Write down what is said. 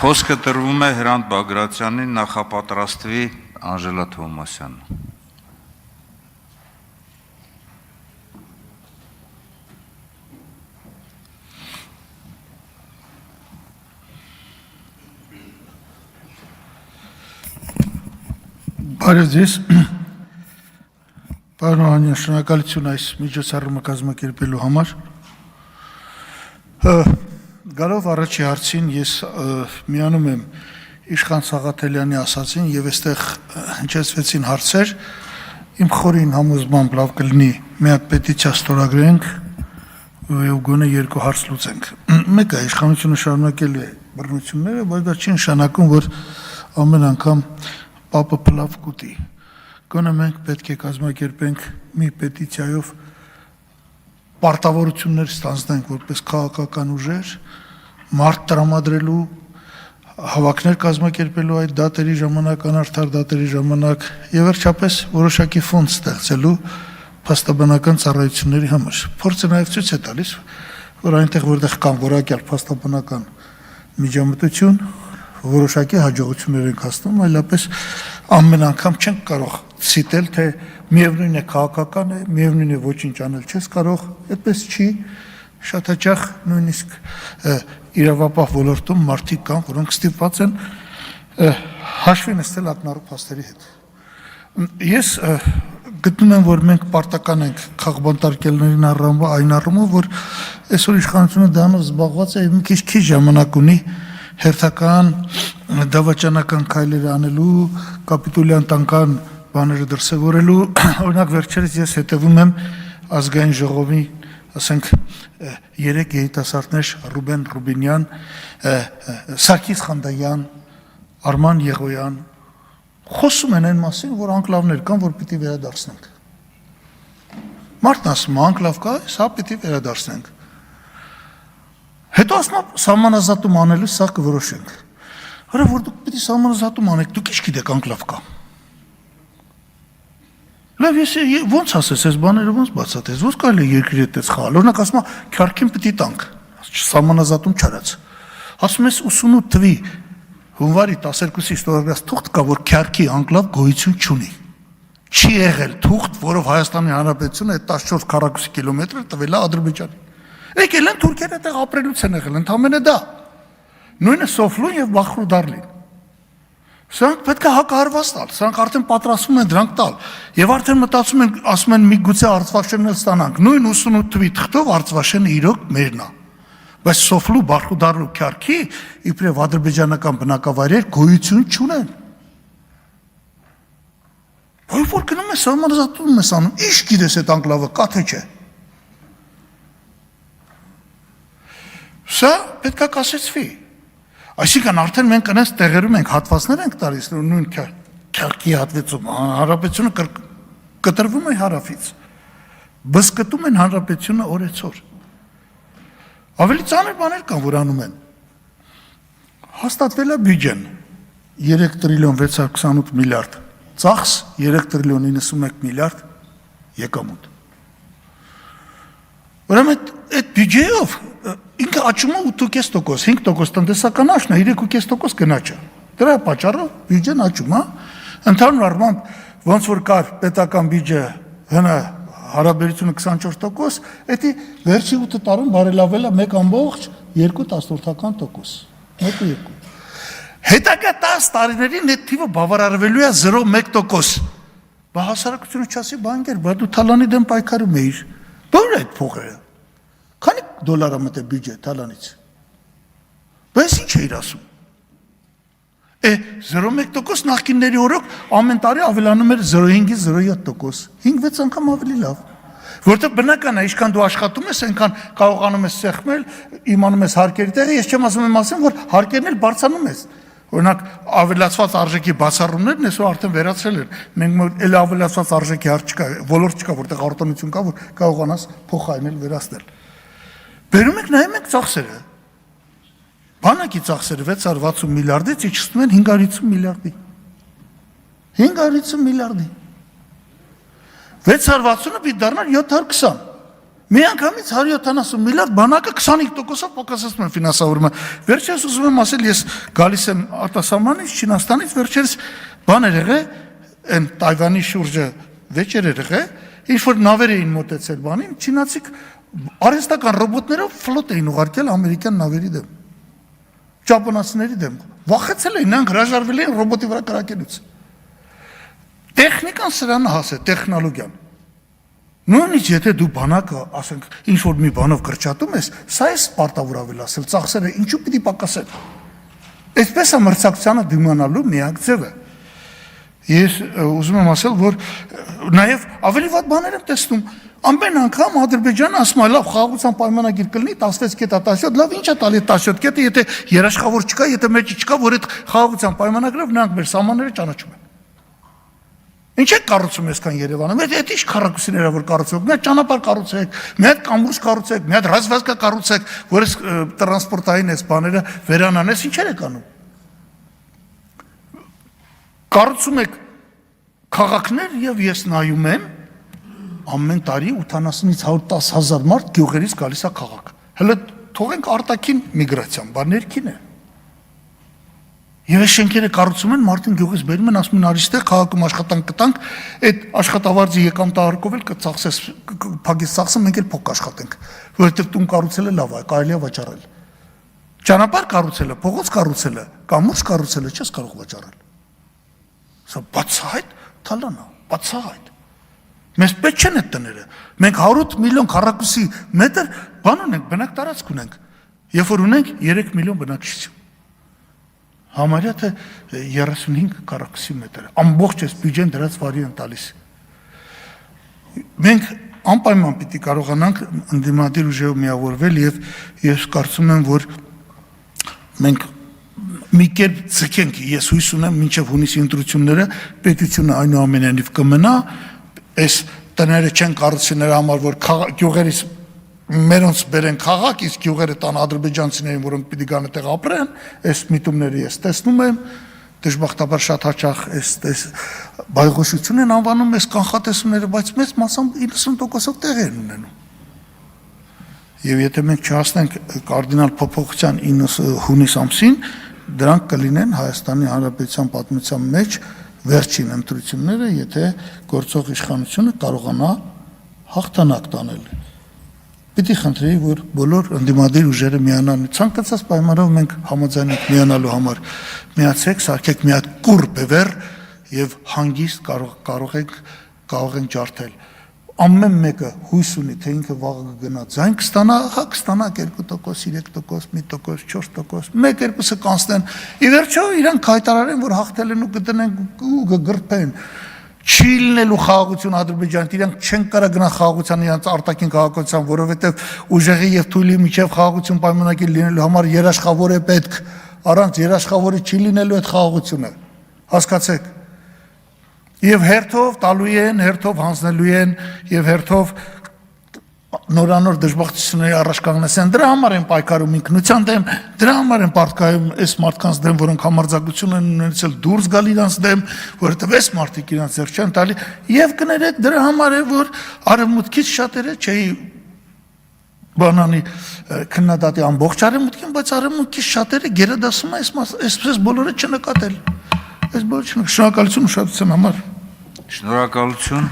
Խոսքը տրվում է Հրանտ Բագրատյանին, նախապատրաստվի Անժելա Թովմասյանը։ Բարև ձեզ, պարոն Օհանյան, շնորհակալություն այս միջոցառումը կազմակերպելու համար։ Գալով առաջի հարցին ես միանում եմ Իշխան Սաղաթելյանի ասածին եւ այստեղ հնչեցվեցին հարցեր, իմ խորին համոզմամբ լավ կլինի մի հատ պետիցիա ստորագրենք ու գոնե երկու հարց լուծենք։ Մեկը իշխանությունը շարունակելու է բռնությունները, բայց դա չի նշանակում, որ ամեն անգամ պապը փլավ կուտի։ Գոնե մենք պետք է կազմակերպենք մի պետիցիայով պարտավորություններ ստանձնենք որպես քաղաքական ուժեր, մարդ տրամադրելու, հավաքներ կազմակերպելու այդ դատերի ժամանակ, անարդար դատերի ժամանակ եւ վերջապես որոշակի ֆոնդ ստեղծելու փաստաբանական ծառայությունների համար։ Փորձը նաեւ ցույց է տալիս, որ այնտեղ որտեղ կան որակյալ փաստաբանական միջամտություն, որոշակի հաջողություններ ենք հասնում, այլապես ամեն անգամ չենք կարող ցիտել, թե միևնույն է քաղաքական է, միևնույն է ոչինչ անել չես կարող, այդպես չի, շատ հաճախ նույնիսկ իրավապահ ոլորտում մարդիկ կան, որոնք ստիպված են հաշվի նստել ակնառու փաստերի հետ։ Ես գտնում եմ, որ մենք պարտական ենք քաղբանտարկելներին այն առումով, որ այսօր իշխանությունը դրանով զբաղված է մի քիչ ժամանակ ունի հերթական դավաճանական քայլեր անելու, կապիտոլյան տանկան բաները դրսևորելու, օրինակ վերջերս ես հետևում եմ ազգային ժողովի, ասենք 3 երիտասարդներ Ռուբեն Ռուբինյան, Սարգիս Խանդայան, Արման Եղոյան խոսում են այն մասին, որ անկլավներ կան, որ պիտի վերադարձնենք։ Մարդն ասում է, անկլավ կա, սա պիտի վերադարձնենք։ Հետո ասում է, սահմանազատում անելու սա կորոշենք։ Հələ որ դուք պիտի սահմանազատում անեք, դուք ինչ գիտեք անկլավ կա։ Լավ, ես ոնց ասես, այս բաները ոնց բացատրես, ոնց կարելի է երկրի հետ խաղալ։ Օրինակ ասում է, քյարքին պիտի տանք, սահմանազատում չարած։ Ասում ես 88 թվի հունվարի 12-ի ստորագրած թուղթ կա, որ քյարքի անկլավ գոյություն չունի։ Չի եղել թուղթ, որով Հայաստանի Հանրապետությունը այդ 14 քառակուսի կիլոմետրը տվել է Ադրբեջանին։ Եկել են թուրքերը այդտեղ ապրելուց են եղել, ընդամենը դա։ Նույնը Սոֆլուն եւ Բախրուդարլին։ Սրանք պետք է հակահարված տալ, սրանք արդեն պատրաստվում են դրանք տալ։ Եվ արդեն մտածում են, ասում են միգուցե Արցվաշենն էլ ստանանք։ Նույն 88 թվի թղթով Արցվաշենը իրոք մերն է։ Բայց Սոֆլու, Բախրուդարլու քյարքի իբրև ադրբեջանական բնակավայրեր գոյություն չունեն։ Բայց որ գնում ես սահմանազատում ես անում, ի՞նչ գիտես այդ անկլավը կա թե չէ։ Սա պետք է կասեցվի։ Այսինքն արդեն մենք այնպես տեղերում ենք հատվածներ ենք տալիս նույն քյարքի հատվածում հանրապետությունը կտրվում է հարավից բսկտում են հանրապետությունը օրեցօր ավելի ծանր բաներ կան որ անում են հաստատվել է բյուջեն 3 տրիլիոն 628 միլիարդ ծախս 3 տրիլիոն 91 միլիարդ եկամուտ ուրեմն այդ բյուջեով ինքը աճում է 8.5%, 5% տնտեսական աճն է, 3.5% գնաճ է։ Դրա պատճառով բյուջեն աճում է։ Ընդհանուր առմամբ ոնց որ կար պետական բյուջե հնա հարաբերությունը 24%, դա վերջի 8 տարում բարելավել է 1.2%։ 1.2։ Հետագա 10 տարիներին այդ թիվը բավարարվելու է 0.1%։ Բա հասարակությունը չասի բանկեր, բա դու Թալանի դեմ պայքարում էիր։ Բա այդ փողերը Քանի դոլար է մտել բյուջե Թալանից։ Բայց ինչ էիր ասում։ 0.1% նախկինների օրոք ամեն տարի ավելանում էր 0.5-ից 0.7%։ 5-6 անգամ ավելի լավ։ Որտեղ բնական է, ինչքան դու աշխատում ես, այնքան կարողանում ես սեղմել, իմանում ես հարկերի տեղը, ես չեմ ասում եմ ասեմ, որ հարկերն էլ բարձրանում ես։ Օրինակ ավելացված արժեքի բացառումներն այսօր արդեն վերացրել են։ Մենք էլ ավելացված արժեքի հարկ չկա, ոլորտ չկա, որտեղ արտոնություն կա, որ կարողանաս փոխարինել, վերացնել։ Բերում եք նայում եք ծախսերը։ Բանակի ծախսերը 660 միլիարդից իջեցնում են 550 միլիարդի։ 550 միլիարդի։ 660-ը պիտի դառնար 720։ Միանգամից 170 միլիարդ բանակը 25%-ով պակասացնում են ֆինանսավորումը։ Վերջերս ուզում եմ ասել, ես գալիս եմ արտասահմանից, Չինաստանից, վերջերս բաներ եղել, այն Տայվանի շուրջը վեճեր եղել, ինչ որ նավեր էին մոտեցել բանին, չինացիք արհեստական ռոբոտներով ֆլոտ էին ուղարկել ամերիկյան նավերի դեմ, ճապոնացիների դեմ։ Վախեցել էին, նրանք հրաժարվել էին ռոբոտի վրա կրակելուց։ Տեխնիկան սրանը հաս է, տեխնոլոգիան։ Նույնիսկ եթե դու բանակը, ասենք, ինչ որ մի բանով կրճատում ես, սա է սպարտավորավել ասել, ծախսերը ինչու պիտի պակասեն։ Այսպես է մրցակցությանը դիմանալու միակ ձևը։ Ես ուզում եմ ասել, որ նաև ավելի վատ բաներ եմ տեսնում։ Ամեն անգամ Ադրբեջանը ասում է, լավ, խաղաղության պայմանագիր կլինի 16.17, լավ, ինչ է տալի 17 կետը, եթե երաշխավոր չկա, եթե մեջի չկա, որ այդ խաղաղության պայմանագրով նրանք մեր սահմանները ճանաչում են։ Ինչ է կառուցում այսքան Երևանը։ Մեր այդ ինչ քառակուսիներ որ կառուցում, մի հատ ճանապարհ կառուցեք, մի հատ կամուրջ կառուցեք, մի հատ ռազմավարական կառուցեք, որ այս տրանսպորտային այս բաները վերանան, այս ինչեր եք անում։ Կառուցում եք քաղաքներ եւ ես նայում եմ ամեն տարի 80-ից 110 հազար մարդ գյուղերից գալիս է քաղաք։ Հələ թողենք արտաքին միգրացիան, բան ներքին է։ Եվ այս շենքերը կառուցում են, մարդուն գյուղից բերում են, ասում են արիստեղ քաղաքում աշխատանք կտանք, այդ աշխատավարձի եկամտահարկով էլ կծախսես, փակես ծախսը, մենք էլ փոք աշխատենք, որովհետև տուն կառուցելը լավ է, կարելի է վաճառել։ Ճանապարհ կառուցելը, փողոց կառուցելը, կամուրջ կառուցելը չես կարող վաճառել։ Սա բացահայտ թալան է, բացահայտ։ Մեզ պետք չեն այդ տները։ Մենք 100 միլիոն քառակուսի մետր բան ունենք, բնակ տարածք ունենք, երբ որ ունենք 3 միլիոն բնակչություն։ Համարյա թե 35 քառակուսի մետր, ամբողջ այս բյուջեն դրած վարի են տալիս։ Մենք անպայման պիտի կարողանանք ընդդիմադիր ուժերով միավորվել եւ ես կարծում եմ, որ մենք մի կերպ ցկենք, ես հույս ունեմ մինչև հունիսի ընտրությունները պետությունը այնուամենայնիվ կմնա, այս տները չեն կառուցի նրա համար, որ գյուղերից մերոնց բերեն քաղաք, իսկ գյուղերը տան ադրբեջանցիներին, որոնք պիտի գան այդտեղ ապրեն, այս միտումները ես տեսնում եմ, դժբախտաբար շատ հաճախ այս բայղոշություն են անվանում այս կանխատեսումները, բայց մեծ մասամբ 90%-ով տեղ են ունենում։ Եվ եթե մենք չհասնենք կարդինալ փոփոխության հունիս ամսին, դրանք կլինեն Հայաստանի Հանրապետության պատմության մեջ վերջին ընտրությունները, եթե գործող իշխանությունը կարողանա հաղթանակ տանել։ Պիտի խնդրեի, որ բոլոր ընդդիմադիր ուժերը միանան, ցանկացած պայմանով մենք համաձայն ենք միանալու համար, միացեք, սարքեք մի հատ կուռ բևեռ եւ հանգիստ կարող ենք ջարդել։ Ամեն մեկը հույս ունի, թե ինքը վաղը կգնա ձայն կստանա, հա կստանա 2%, 3%, 1%, 1-2-ը կանցնեն։ Ի վերջո իրանք հայտարարեն, որ հաղթել են ու կդնեն ու կգրփեն։ Չի լինելու խաղաղություն Ադրբեջանից, իրանք չեն կարող գնալ խաղաղության իրանց արտաքին քաղաքացիության, որովհետև ուժեղի եւ թույլի միջև խաղաղություն պայմանագիր լինելու համար երաշխավոր է պետք, առանց երաշխավորի չի լինելու այդ խաղաղությունը։ Հասկացեք։ Եվ հերթով տալու են, հերթով հանձնելու են եւ հերթով նորանոր դժբախտությունների առաջ կանգնեցեն, դրա համար են պայքարում ինքնության դեմ, դրա համար են պարտքայում այս մարդկանց դեմ, որոնք համարձակություն են ունեցել դուրս գալ իրանց դեմ, որովհետև այս մարդիկ իրանց ձեռք չեն տալի, եւ կներեք դրա համար է, որ արևմուտքից շատերը չէի բանանի քննադատի ամբողջ արևմուտքին, բայց արևմուտքից շատերը գերադասում են այսպես բոլորը չնկատել։ Այս բոլորը շնորհակալություն ուշադրության համար։ Շնորհակալություն։